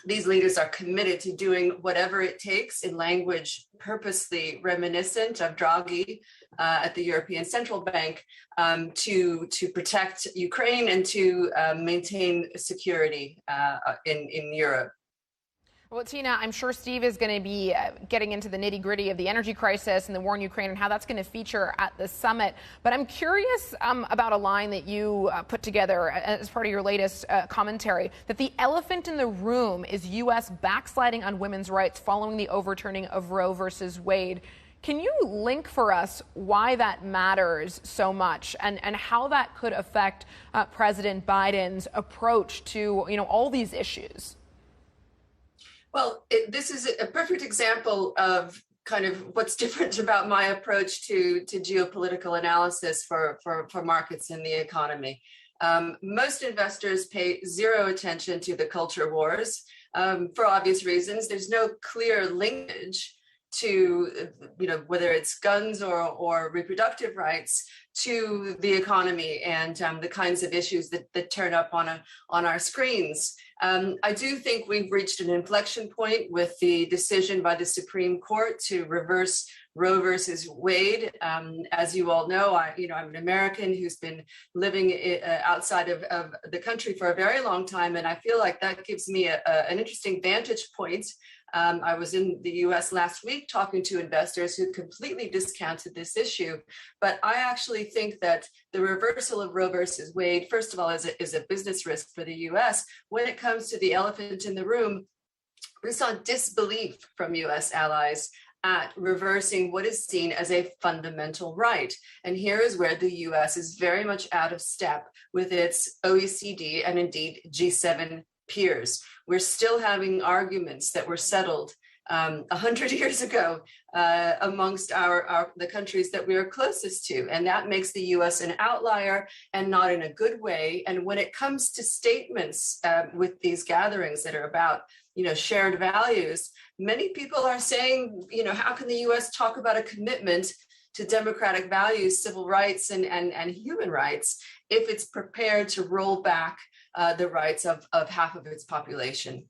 these leaders are committed to doing whatever it takes in language purposely reminiscent of Draghi at the European Central Bank to protect Ukraine and to maintain security in Europe. Well, Tina, I'm sure Steve is going to be getting into the nitty-gritty of the energy crisis and the war in Ukraine and how that's going to feature at the summit. But I'm curious about a line that you put together as part of your latest commentary, that the elephant in the room is U.S. backsliding on women's rights following the overturning of Roe versus Wade. Can you link for us why that matters so much and how that could affect President Biden's approach to, all these issues? Well, this is a perfect example of kind of what's different about my approach to geopolitical analysis for markets and the economy. Most investors pay zero attention to the culture wars for obvious reasons. There's no clear linkage to, whether it's guns or reproductive rights to the economy and the kinds of issues that turn up on our screens. I do think we've reached an inflection point with the decision by the Supreme Court to reverse Roe versus Wade. As you all know, I'm an American who's been living outside of the country for a very long time, and I feel like that gives me an interesting vantage point. I was in the US last week talking to investors who completely discounted this issue. But I actually think that the reversal of Roe versus Wade, first of all, is a business risk for the US. When it comes to the elephant in the room, we saw disbelief from US allies at reversing what is seen as a fundamental right. And here is where the US is very much out of step with its OECD and indeed G7 peers. We're still having arguments that were settled 100 years ago amongst the countries that we are closest to, and that makes the U.S. an outlier and not in a good way. And when it comes to statements with these gatherings that are about shared values, many people are saying, how can the U.S. talk about a commitment to democratic values, civil rights, and human rights if it's prepared to roll back the rights of half of its population?